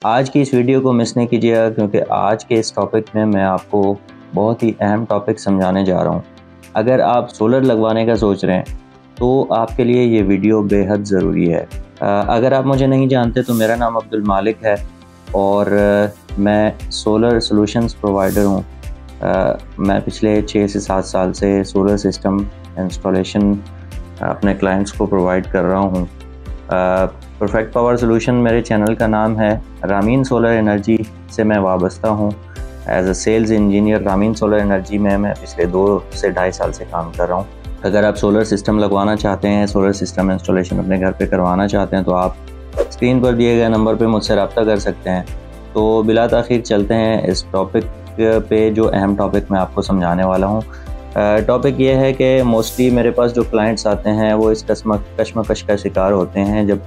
आज की इस वीडियो को मिस नहीं कीजिएगा क्योंकि आज के इस टॉपिक में मैं आपको बहुत ही अहम टॉपिक समझाने जा रहा हूँ। अगर आप सोलर लगवाने का सोच रहे हैं तो आपके लिए ये वीडियो बेहद ज़रूरी है। अगर आप मुझे नहीं जानते तो मेरा नाम अब्दुल मालिक है और मैं सोलर सॉल्यूशंस प्रोवाइडर हूँ। मैं पिछले 6 से 7 साल से सोलर सिस्टम इंस्टॉलेशन अपने क्लाइंट्स को प्रोवाइड कर रहा हूँ। परफेक्ट पावर सॉल्यूशन मेरे चैनल का नाम है। रामीन सोलर एनर्जी से मैं वाबस्ता हूँ। As a sales engineer Rameen solar energy में मैं पिछले 2 से 2.5 साल से काम कर रहा हूँ। अगर आप सोलर सिस्टम लगवाना चाहते हैं, सोलर सिस्टम इंस्टॉलेशन अपने घर पे करवाना चाहते हैं तो आप स्क्रीन पर दिए गए नंबर पे मुझसे रब्ता कर सकते हैं। तो बिला ताख़ीर चलते हैं इस टॉपिक पे, जो अहम टॉपिक मैं आपको समझाने वाला हूँ। टॉपिक ये है कि मोस्टली मेरे पास जो क्लाइंट्स आते हैं वो इस कश्मकश का शिकार होते हैं। जब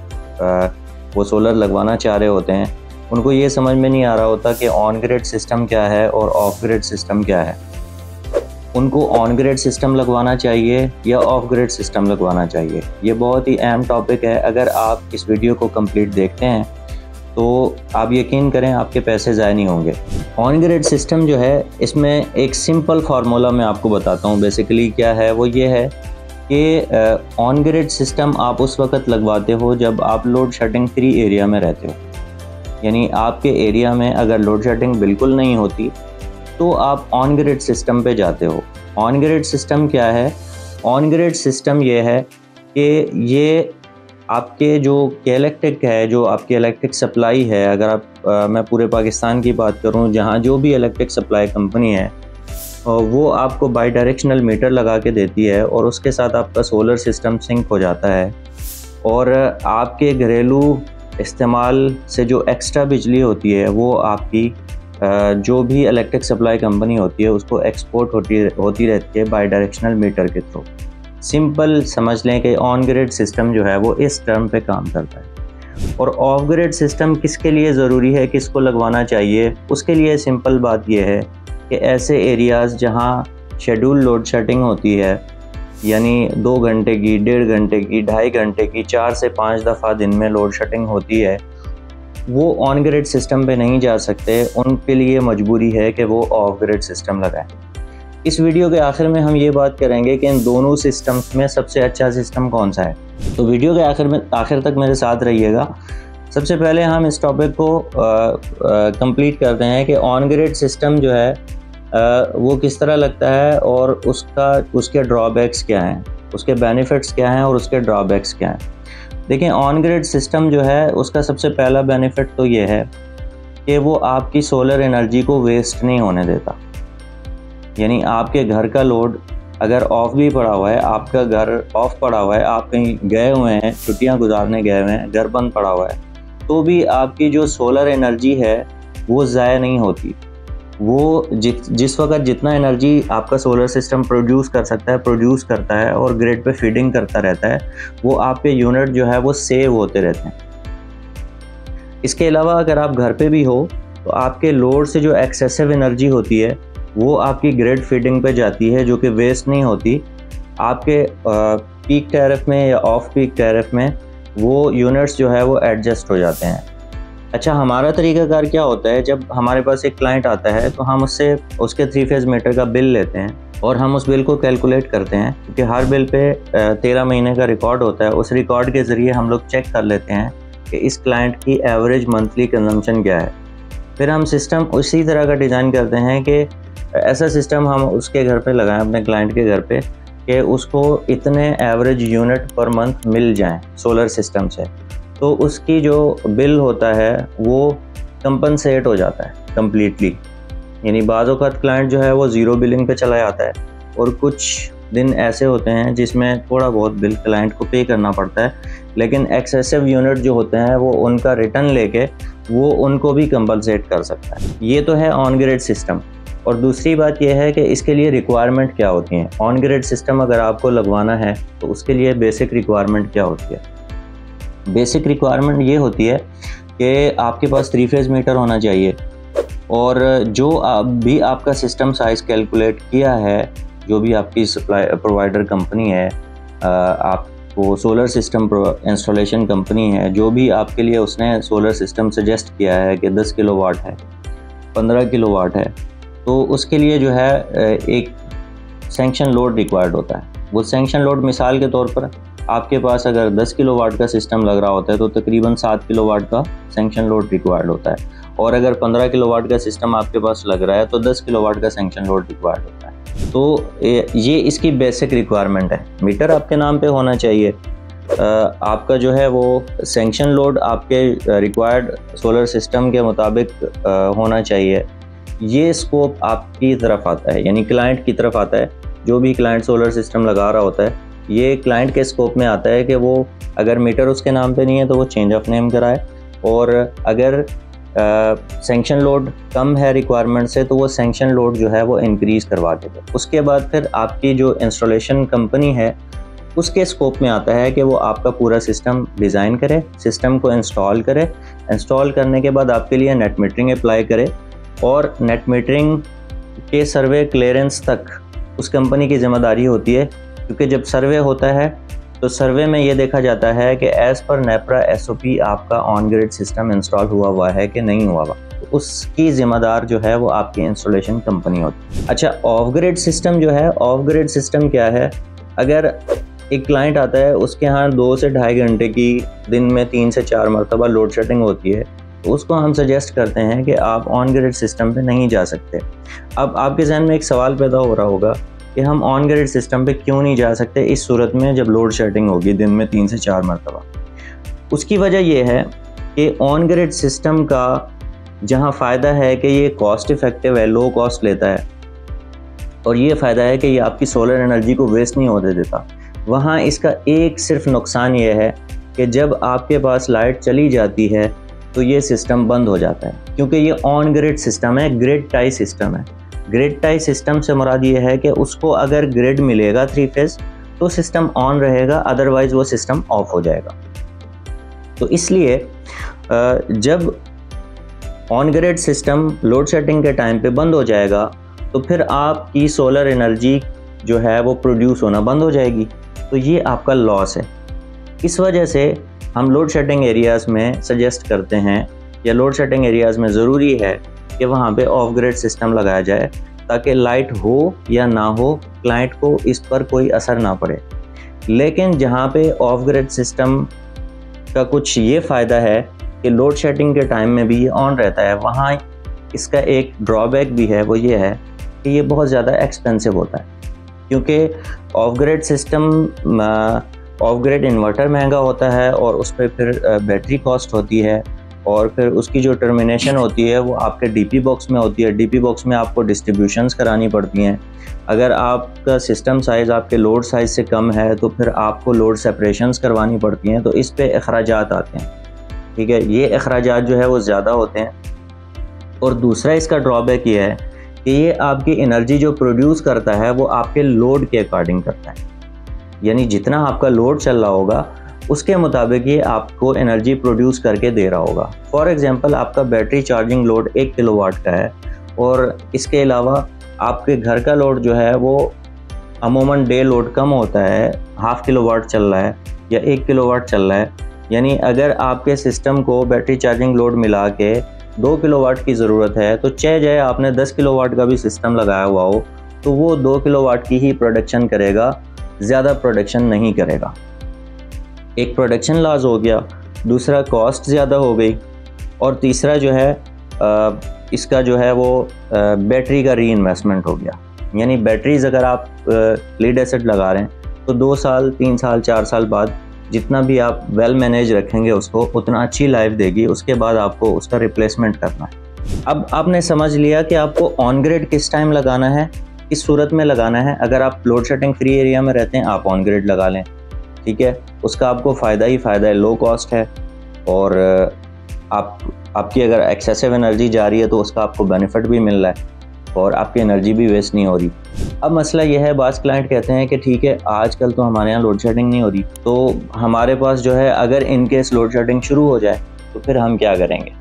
वो सोलर लगवाना चाह रहे होते हैं, उनको ये समझ में नहीं आ रहा होता कि ऑन ग्रिड सिस्टम क्या है और ऑफ ग्रिड सिस्टम क्या है। उनको ऑन ग्रिड सिस्टम लगवाना चाहिए या ऑफ ग्रिड सिस्टम लगवाना चाहिए। ये बहुत ही अहम टॉपिक है। अगर आप इस वीडियो को कंप्लीट देखते हैं तो आप यकीन करें आपके पैसे ज़ाय नहीं होंगे। ऑन ग्रिड सिस्टम जो है, इसमें एक सिंपल फार्मूला मैं आपको बताता हूँ। बेसिकली क्या है, वो ये है कि ऑन ग्रिड सिस्टम आप उस वक्त लगवाते हो जब आप लोड शेडिंग फ्री एरिया में रहते हो। यानी आपके एरिया में अगर लोड शेडिंग बिल्कुल नहीं होती तो आप ऑन ग्रिड सिस्टम पे जाते हो। ऑन ग्रिड सिस्टम क्या है? ऑन ग्रिड सिस्टम ये है कि ये आपके जो इलेक्ट्रिक है, जो आपकी इलेक्ट्रिक सप्लाई है, अगर आप मैं पूरे पाकिस्तान की बात करूं, जहां जो भी इलेक्ट्रिक सप्लाई कंपनी है वो आपको बाई डायरेक्शनल मीटर लगा के देती है और उसके साथ आपका सोलर सिस्टम सिंक हो जाता है। और आपके घरेलू इस्तेमाल से जो एक्स्ट्रा बिजली होती है वो आपकी जो भी इलेक्ट्रिक सप्लाई कंपनी होती है उसको एक्सपोर्ट होती रहती है बाई डायरेक्शनल मीटर के थ्रू। सिंपल समझ लें कि ऑन ग्रिड सिस्टम जो है वो इस टर्म पे काम करता है। और ऑफ ग्रिड सिस्टम किसके लिए ज़रूरी है, किसको लगवाना चाहिए? उसके लिए सिंपल बात यह है कि ऐसे एरियाज़ जहां शेड्यूल लोड शेडिंग होती है, यानी 2 घंटे की, 1.5 घंटे की, 2.5 घंटे की, 4 से 5 दफ़ा दिन में लोड शेडिंग होती है, वो ऑन ग्रिड सिस्टम पे नहीं जा सकते। उनके लिए मजबूरी है कि वो ऑफ ग्रिड सिस्टम लगाएं। इस वीडियो के आखिर में हम ये बात करेंगे कि इन दोनों सिस्टम्स में सबसे अच्छा सिस्टम कौन सा है। तो वीडियो के आखिर तक मेरे साथ रहिएगा। सबसे पहले हम इस टॉपिक को कंप्लीट करते हैं कि ऑन ग्रिड सिस्टम जो है वो किस तरह लगता है और उसके ड्रॉबैक्स क्या हैं, उसके बेनिफिट्स क्या हैं और उसके ड्रॉबैक्स क्या हैं। देखिए, ऑन ग्रिड सिस्टम जो है उसका सबसे पहला बेनिफिट तो ये है कि वो आपकी सोलर एनर्जी को वेस्ट नहीं होने देता। यानी आपके घर का लोड अगर ऑफ भी पड़ा हुआ है, आपका घर ऑफ पड़ा हुआ है, आप कहीं गए हुए हैं, छुट्टियां गुजारने गए हुए हैं, घर बंद पड़ा हुआ है, तो भी आपकी जो सोलर एनर्जी है वो ज़ाया नहीं होती। वो जिस वक्त जितना एनर्जी आपका सोलर सिस्टम प्रोड्यूस कर सकता है, प्रोड्यूस करता है और ग्रिड पे फीडिंग करता रहता है, वो आपके यूनिट जो है वो सेव होते रहते हैं। इसके अलावा अगर आप घर पे भी हो तो आपके लोड से जो एक्सेसिव एनर्जी होती है वो आपकी ग्रिड फीडिंग पे जाती है, जो कि वेस्ट नहीं होती। आपके पीक टैरिफ में या ऑफ पीक टैरिफ में वो यूनिट्स जो है वो एडजस्ट हो जाते हैं। अच्छा, हमारा तरीक़ाकार क्या होता है? जब हमारे पास एक क्लाइंट आता है तो हम उससे उसके 3 फेज़ मीटर का बिल लेते हैं और हम उस बिल को कैलकुलेट करते हैं, क्योंकि हर बिल पे 13 महीने का रिकॉर्ड होता है। उस रिकॉर्ड के ज़रिए हम लोग चेक कर लेते हैं कि इस क्लाइंट की एवरेज मंथली कंजम्पशन क्या है। फिर हम सिस्टम उसी तरह का डिज़ाइन करते हैं कि ऐसा सिस्टम हम उसके घर पे लगाएं, अपने क्लाइंट के घर पे, कि उसको इतने एवरेज यूनिट पर मंथ मिल जाएं सोलर सिस्टम से। तो उसकी जो बिल होता है वो कंपनसेट हो जाता है कम्प्लीटली। यानी बाज़ औक़ात क्लाइंट जो है वो ज़ीरो बिलिंग पे चला जाता है और कुछ दिन ऐसे होते हैं जिसमें थोड़ा बहुत बिल क्लाइंट को पे करना पड़ता है, लेकिन एक्सेसिव यूनिट जो होते हैं वो उनका रिटर्न लेके वो उनको भी कंपनसेट कर सकता है। ये तो है ऑन ग्रिड सिस्टम। और दूसरी बात यह है कि इसके लिए रिक्वायरमेंट क्या होती हैं। ऑन ग्रिड सिस्टम अगर आपको लगवाना है तो उसके लिए बेसिक रिक्वायरमेंट क्या होती है? बेसिक रिक्वायरमेंट ये होती है कि आपके पास 3 फेज़ मीटर होना चाहिए और जो भी आपका सिस्टम साइज़ कैलकुलेट किया है, जो भी आपकी सप्लाई प्रोवाइडर कंपनी है, आप वो सोलर सिस्टम इंस्टॉलेशन कंपनी है, जो भी आपके लिए उसने सोलर सिस्टम सजेस्ट किया है कि 10 किलोवाट है, 15 किलोवाट है, तो उसके लिए जो है एक सैंक्शन लोड रिक्वायर्ड होता है। वो सैंक्शन लोड मिसाल के तौर पर आपके पास अगर 10 किलोवाट का सिस्टम लग रहा होता है तो तकरीबन 7 किलोवाट का सैंक्शन लोड रिक्वायर्ड होता है, और अगर 15 किलोवाट का सिस्टम आपके पास लग रहा है तो 10 किलोवाट का सैंक्शन लोड रिक्वायर्ड होता है। तो ये इसकी बेसिक रिक्वायरमेंट है। मीटर आपके नाम पे होना चाहिए, आपका जो है वो सैंक्शन लोड आपके रिक्वायर्ड सोलर सिस्टम के मुताबिक होना चाहिए। ये स्कोप आपकी तरफ आता है, यानी क्लाइंट की तरफ आता है। जो भी क्लाइंट सोलर सिस्टम लगा रहा होता है, ये क्लाइंट के स्कोप में आता है कि वो अगर मीटर उसके नाम पे नहीं है तो वो चेंज ऑफ नेम कराए, और अगर सैंक्शन लोड कम है रिक्वायरमेंट से तो वो सैंक्शन लोड जो है वो इंक्रीज़ करवा देगा। उसके बाद फिर आपकी जो इंस्टॉलेशन कंपनी है उसके स्कोप में आता है कि वो आपका पूरा सिस्टम डिज़ाइन करे, सिस्टम को इंस्टॉल करे, इंस्टॉल करने के बाद आपके लिए नेट मीटरिंग अप्लाई करे, और नेट मीटरिंग के सर्वे क्लियरेंस तक उस कंपनी की ज़िम्मेदारी होती है। क्योंकि जब सर्वे होता है तो सर्वे में ये देखा जाता है कि एज़ पर नेपरा SOP आपका ऑन ग्रिड सिस्टम इंस्टॉल हुआ है कि नहीं हुआ, तो उसकी ज़िम्मेदार जो है वो आपकी इंस्टॉलेशन कंपनी होती है। अच्छा, ऑफ ग्रिड सिस्टम जो है, ऑफ ग्रिड सिस्टम क्या है? अगर एक क्लाइंट आता है, उसके यहाँ 2 से ढाई घंटे की दिन में 3 से 4 मरतबा लोड शेडिंग होती है, तो उसको हम सजेस्ट करते हैं कि आप ऑन ग्रिड सिस्टम पे नहीं जा सकते। अब आपके जहन में एक सवाल पैदा हो रहा होगा कि हम ऑन ग्रिड सिस्टम पे क्यों नहीं जा सकते इस सूरत में जब लोड शेडिंग होगी दिन में 3 से 4 मरतबा। उसकी वजह यह है कि ऑन ग्रिड सिस्टम का जहाँ फ़ायदा है कि ये कॉस्ट इफ़ेक्टिव है, लो कॉस्ट लेता है, और ये फ़ायदा है कि ये आपकी सोलर एनर्जी को वेस्ट नहीं होने देता, वहाँ इसका एक सिर्फ नुकसान ये है कि जब आपके पास लाइट चली जाती है तो ये सिस्टम बंद हो जाता है, क्योंकि ये ऑन ग्रिड सिस्टम है, ग्रिड टाई सिस्टम है। ग्रिड टाई सिस्टम से मुराद ये है कि उसको अगर ग्रिड मिलेगा 3 फेज़ तो सिस्टम ऑन रहेगा, अदरवाइज़ वो सिस्टम ऑफ हो जाएगा। तो इसलिए जब on grid system load shedding के टाइम पे बंद हो जाएगा तो फिर आपकी सोलर एनर्जी जो है वो प्रोड्यूस होना बंद हो जाएगी, तो ये आपका लॉस है। इस वजह से हम लोड शेडिंग एरियाज़ में सजेस्ट करते हैं, या लोड शेडिंग एरियाज़ में ज़रूरी है कि वहाँ पे ऑफ ग्रिड सिस्टम लगाया जाए, ताकि लाइट हो या ना हो क्लाइंट को इस पर कोई असर ना पड़े। लेकिन जहाँ पे ऑफ ग्रिड सिस्टम का कुछ ये फ़ायदा है कि लोड शेडिंग के टाइम में भी ये ऑन रहता है, वहाँ इसका एक ड्रॉबैक भी है, वो ये है कि ये बहुत ज़्यादा एक्सपेंसिव होता है, क्योंकि of grid system, of grid inverter महंगा होता है, और उस पर फिर बैटरी कॉस्ट होती है, और फिर उसकी जो टर्मिनेशन होती है वो आपके DP बॉक्स में होती है। DP बॉक्स में आपको डिस्ट्रीब्यूशंस करानी पड़ती हैं। अगर आपका सिस्टम साइज़ आपके लोड साइज़ से कम है तो फिर आपको लोड सेपरेशंस करवानी पड़ती हैं, तो इस पे अखराजात आते हैं। ठीक है, ये अखराजात जो है वो ज़्यादा होते हैं। और दूसरा इसका ड्रॉबैक ये है कि ये आपकी एनर्जी जो प्रोड्यूस करता है वो आपके लोड के अकॉर्डिंग करता है, यानी जितना आपका लोड चल रहा होगा उसके मुताबिक ये आपको एनर्जी प्रोड्यूस करके दे रहा होगा। फॉर एग्जांपल, आपका बैटरी चार्जिंग लोड 1 किलोवाट का है, और इसके अलावा आपके घर का लोड जो है वो अमूमन डे लोड कम होता है, 0.5 किलोवाट चल रहा है या 1 किलोवाट चल रहा है, यानी अगर आपके सिस्टम को बैटरी चार्जिंग लोड मिला के 2 किलोवाट की ज़रूरत है, तो चाहे आपने 10 किलोवाट का भी सिस्टम लगाया हुआ हो तो वो 2 किलोवाट की ही प्रोडक्शन करेगा, ज़्यादा प्रोडक्शन नहीं करेगा। एक प्रोडक्शन लॉस हो गया, दूसरा कॉस्ट ज़्यादा हो गई, और तीसरा जो है इसका जो है वो बैटरी का री इन्वेस्टमेंट हो गया। यानी बैटरीज़ अगर आप लीड एसिड लगा रहे हैं तो 2 साल, 3 साल, 4 साल बाद जितना भी आप वेल मैनेज रखेंगे उसको, उतना अच्छी लाइफ देगी। उसके बाद आपको उसका रिप्लेसमेंट करना है। अब आपने समझ लिया कि आपको ऑन ग्रिड किस टाइम लगाना है, किस सूरत में लगाना है। अगर आप लोड शेडिंग फ्री एरिया में रहते हैं, आप ऑन ग्रिड लगा लें, ठीक है, उसका आपको फ़ायदा ही फ़ायदा है, लो कॉस्ट है, और आपकी अगर एक्सेसिव एनर्जी जा रही है तो उसका आपको बेनिफिट भी मिल रहा है, और आपकी एनर्जी भी वेस्ट नहीं हो रही। अब मसला यह है, बाज़ क्लाइंट कहते हैं कि ठीक है, आजकल तो हमारे यहाँ लोड शेडिंग नहीं हो रही, तो हमारे पास जो है अगर इन केस लोड शेडिंग शुरू हो जाए तो फिर हम क्या करेंगे,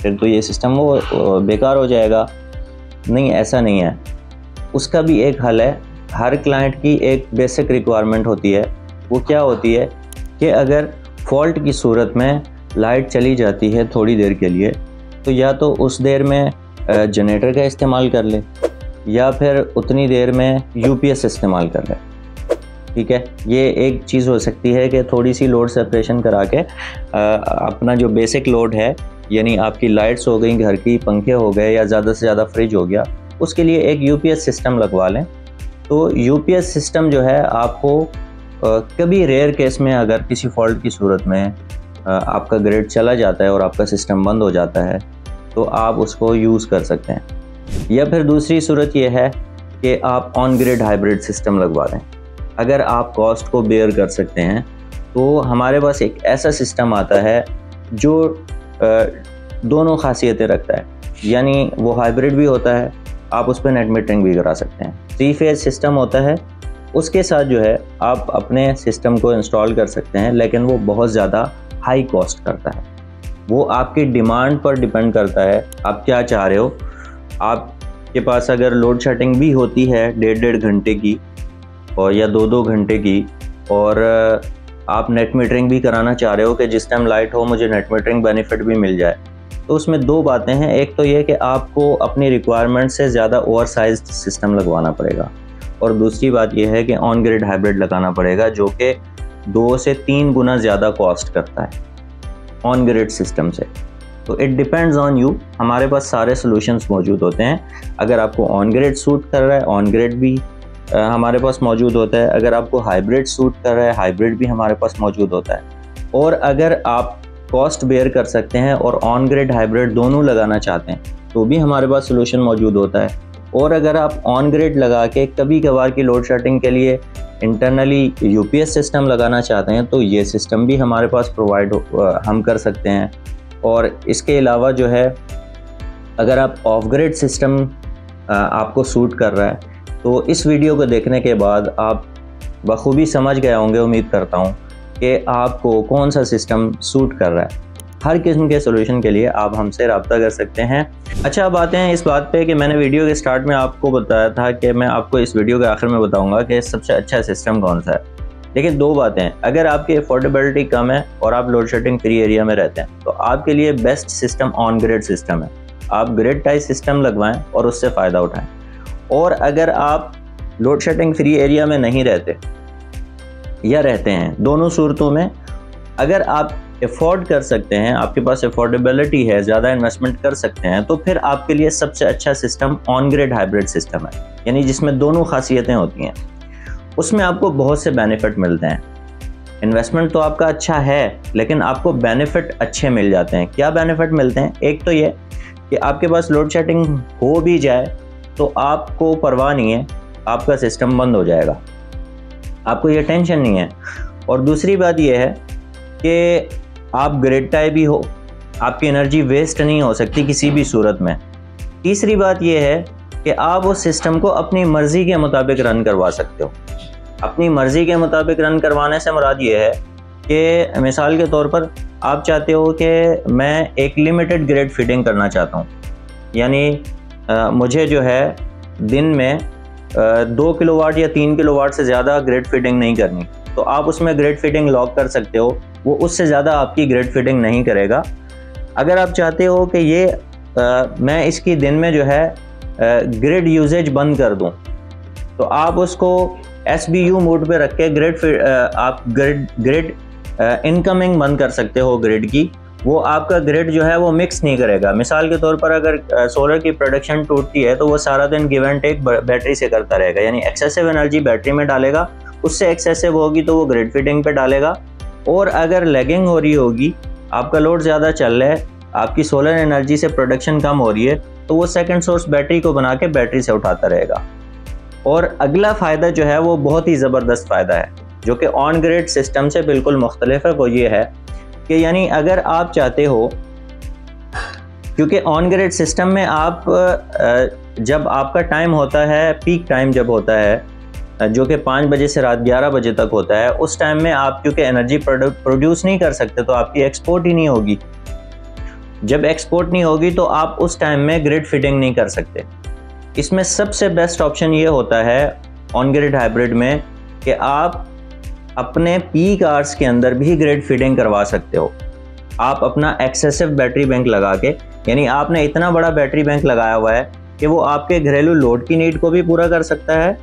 फिर तो ये सिस्टम वो बेकार हो जाएगा। नहीं, ऐसा नहीं है, उसका भी एक हल है। हर क्लाइंट की एक बेसिक रिक्वायरमेंट होती है वो क्या होती है कि अगर फॉल्ट की सूरत में लाइट चली जाती है थोड़ी देर के लिए, तो या तो उस देर में जनरेटर का इस्तेमाल कर ले या फिर उतनी देर में यूपीएस इस्तेमाल कर ले। ठीक है, ये एक चीज़ हो सकती है कि थोड़ी सी लोड सेपरेशन करा के अपना जो बेसिक लोड है, यानी आपकी लाइट्स हो गई घर की, पंखे हो गए या ज़्यादा से ज़्यादा फ्रिज हो गया, उसके लिए एक यूपीएस सिस्टम लगवा लें। तो यूपीएस सिस्टम जो है आपको कभी रेयर केस में अगर किसी फॉल्ट की सूरत में आपका ग्रिड चला जाता है और आपका सिस्टम बंद हो जाता है, तो आप उसको यूज़ कर सकते हैं। या फिर दूसरी सूरत यह है कि आप ऑन ग्रिड हाइब्रिड सिस्टम लगवा दें। अगर आप कॉस्ट को बेयर कर सकते हैं तो हमारे पास एक ऐसा सिस्टम आता है जो दोनों खासियतें रखता है, यानी वो हाइब्रिड भी होता है, आप उस पर नेट मीटरिंग भी करा सकते हैं। 3 फेज सिस्टम होता है, उसके साथ जो है आप अपने सिस्टम को इंस्टॉल कर सकते हैं, लेकिन वो बहुत ज़्यादा हाई कॉस्ट करता है। वो आपकी डिमांड पर डिपेंड करता है, आप क्या चाह रहे हो। आपके पास अगर लोड शेडिंग भी होती है 1.5 घंटे की और या 2-2 घंटे की, और आप नेट मीटरिंग भी कराना चाह रहे हो कि जिस टाइम लाइट हो मुझे नेट मीटरिंग बेनिफिट भी मिल जाए, तो उसमें 2 बातें हैं। एक तो ये कि आपको अपनी रिक्वायरमेंट से ज़्यादा ओवर साइज सिस्टम लगवाना पड़ेगा, और दूसरी बात यह है कि ऑन ग्रिड हाइब्रिड लगाना पड़ेगा, जो कि 2 से 3 गुना ज़्यादा कॉस्ट करता है ऑन ग्रिड सिस्टम से। तो इट डिपेंड्स ऑन यू। हमारे पास सारे सॉल्यूशंस मौजूद होते हैं। अगर आपको ऑन ग्रिड सूट कर रहा है, ऑन ग्रिड भी हमारे पास मौजूद होता है। अगर आपको हाइब्रिड सूट कर रहा है, हाइब्रिड भी हमारे पास मौजूद होता है। और अगर आप कॉस्ट बेयर कर सकते हैं और ऑन ग्रिड हाइब्रिड दोनों लगाना चाहते हैं, तो भी हमारे पास सोल्यूशन मौजूद होता है। और अगर आप ऑन ग्रिड लगा के कभी कभार की लोड शेडिंग के लिए इंटरनली यूपीएस सिस्टम लगाना चाहते हैं, तो ये सिस्टम भी हमारे पास प्रोवाइड हम कर सकते हैं। और इसके अलावा जो है, अगर आप ऑफ ग्रिड सिस्टम आपको सूट कर रहा है, तो इस वीडियो को देखने के बाद आप बखूबी समझ गए होंगे, उम्मीद करता हूँ, कि आपको कौन सा सिस्टम सूट कर रहा है। हर किस्म के सोल्यूशन के लिए आप हमसे रब्ता कर सकते हैं। अच्छा, अब आते हैं इस बात पे कि मैंने वीडियो के स्टार्ट में आपको बताया था कि मैं आपको इस वीडियो के आखिर में बताऊंगा कि सबसे अच्छा सिस्टम कौन सा है। लेकिन 2 बातें हैं, अगर आपकी अफोर्डेबिलिटी कम है और आप लोड शेडिंग फ्री एरिया में रहते हैं, तो आपके लिए best system on grid system है। आप ग्रिड टाइप सिस्टम लगवाएं और उससे फ़ायदा उठाएं। और अगर आप लोड शेडिंग फ्री एरिया में नहीं रहते या रहते हैं, दोनों सूरतों में अगर आप अफोर्ड कर सकते हैं, आपके पास अफोर्डेबिलिटी है, ज़्यादा इन्वेस्टमेंट कर सकते हैं, तो फिर आपके लिए सबसे अच्छा system on grid hybrid system है, यानी जिसमें दोनों खासियतें होती हैं। उसमें आपको बहुत से बेनिफिट मिलते हैं। इन्वेस्टमेंट तो आपका अच्छा है, लेकिन आपको बेनिफिट अच्छे मिल जाते हैं। क्या बेनिफिट मिलते हैं? एक तो ये कि आपके पास लोड शेडिंग हो भी जाए तो आपको परवाह नहीं है, आपका सिस्टम बंद हो जाएगा, आपको ये टेंशन नहीं है। और दूसरी बात यह है कि आप ग्रिड टाई भी हो, आपकी एनर्जी वेस्ट नहीं हो सकती किसी भी सूरत में। तीसरी बात यह है कि आप उस सिस्टम को अपनी मर्ज़ी के मुताबिक रन करवा सकते हो। अपनी मर्ज़ी के मुताबिक रन करवाने से मुराद ये है कि मिसाल के तौर पर आप चाहते हो कि मैं एक लिमिटेड ग्रिड फिटिंग करना चाहता हूँ, यानी मुझे जो है दिन में 2 किलोवाट या 3 किलोवाट से ज़्यादा ग्रिड फिटिंग नहीं करनी, तो आप उसमें ग्रिड फिटिंग लॉक कर सकते हो। वो उससे ज़्यादा आपकी ग्रिड फिटिंग नहीं करेगा। अगर आप चाहते हो कि ये मैं इसकी दिन में जो है ग्रिड यूजेज बंद कर दूं, तो आप उसको SBU मोड पे रख के आप ग्रिड इनकमिंग बंद कर सकते हो ग्रिड की। वो आपका ग्रिड जो है वो मिक्स नहीं करेगा। मिसाल के तौर पर अगर सोलर की प्रोडक्शन टूटती है तो वो सारा दिन गिव एंड टेक बैटरी से करता रहेगा, यानी एक्सेसिव एनर्जी बैटरी में डालेगा, उससे एक्सेसिव होगी तो वो ग्रिड फिटिंग पे डालेगा। और अगर लैगिंग हो रही होगी, आपका लोड ज़्यादा चल रहा है, आपकी सोलर एनर्जी से प्रोडक्शन कम हो रही है, तो वो सेकंड सोर्स बैटरी को बना के बैटरी से उठाता रहेगा। और अगला फ़ायदा जो है वो बहुत ही ज़बरदस्त फ़ायदा है, जो कि ऑन ग्रिड सिस्टम से बिल्कुल मुख्तलिफ है। वो ये है कि यानी अगर आप चाहते हो, क्योंकि ऑन ग्रिड सिस्टम में आप जब आपका टाइम होता है, पीक टाइम जब होता है, जो कि 5 बजे से रात 11 बजे तक होता है, उस टाइम में आप क्योंकि एनर्जी प्रोड्यूस नहीं कर सकते, तो आपकी एक्सपोर्ट ही नहीं होगी। जब एक्सपोर्ट नहीं होगी तो आप उस टाइम में ग्रिड फिटिंग नहीं कर सकते। इसमें सबसे बेस्ट ऑप्शन ये होता है ऑन ग्रिड हाइब्रिड में कि आप अपने पीक आवर्स के अंदर भी ग्रिड फीडिंग करवा सकते हो। आप अपना एक्सेसिव बैटरी बैंक लगा के, यानी आपने इतना बड़ा बैटरी बैंक लगाया हुआ है कि वो आपके घरेलू लोड की नीड को भी पूरा कर सकता है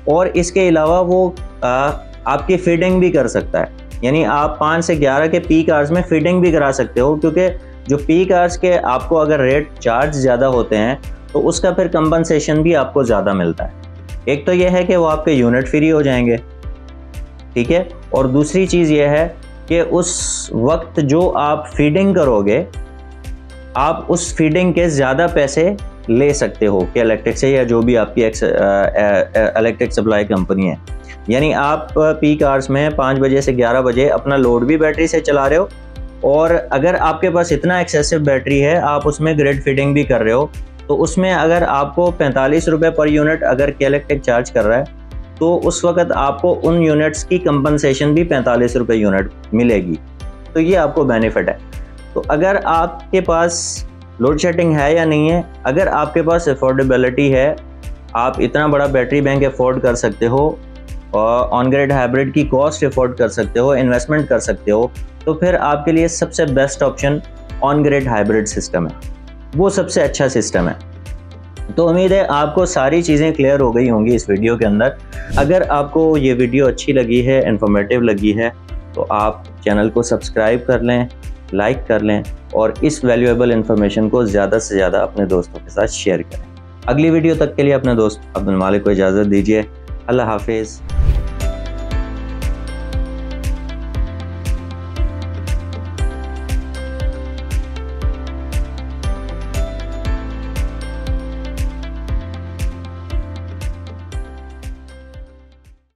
और इसके अलावा वो आपकी फीडिंग भी कर सकता है। यानी आप 5 से 11 के पीक आवर्स में फीडिंग भी करा सकते हो, क्योंकि जो पीक आवर्स के आपको अगर रेट चार्ज ज़्यादा होते हैं तो उसका फिर कंपनसेशन भी आपको ज़्यादा मिलता है। एक तो यह है कि वो आपके यूनिट फ्री हो जाएंगे, ठीक है, और दूसरी चीज़ यह है कि उस वक्त जो आप फीडिंग करोगे आप उस फीडिंग के ज़्यादा पैसे ले सकते हो कि इलेक्ट्रिक से या जो भी आपकी इलेक्ट्रिक सप्लाई कंपनी है। यानी आप पीक आवर्स में 5 बजे से 11 बजे अपना लोड भी बैटरी से चला रहे हो और अगर आपके पास इतना एक्सेसिव बैटरी है आप उसमें ग्रिड फीडिंग भी कर रहे हो, तो उसमें अगर आपको 45 रुपये पर यूनिट अगर के इलेक्ट्रिक चार्ज कर रहा है तो उस वक्त आपको उन यूनिट्स की कंपनसेशन भी 45 रुपये यूनिट मिलेगी। तो ये आपको बेनिफिट है। तो अगर आपके पास लोड शेडिंग है या नहीं है, अगर आपके पास अफोर्डेबिलिटी है, आप इतना बड़ा बैटरी बैंक अफोर्ड कर सकते हो और ऑन ग्रिड हाइब्रिड की कॉस्ट अफोर्ड कर सकते हो, इन्वेस्टमेंट कर सकते हो, तो फिर आपके लिए सबसे best option on grid hybrid system है, वो सबसे अच्छा सिस्टम है। तो उम्मीद है आपको सारी चीज़ें क्लियर हो गई होंगी इस वीडियो के अंदर। अगर आपको ये वीडियो अच्छी लगी है, इन्फॉर्मेटिव लगी है, तो आप चैनल को सब्सक्राइब कर लें, लाइक कर लें और इस वैल्यूएबल इन्फॉर्मेशन को ज़्यादा से ज़्यादा अपने दोस्तों के साथ शेयर करें। अगली वीडियो तक के लिए अपने दोस्त अब्दुल मालिक को इजाज़त दीजिए। अल्लाह हाफिज़।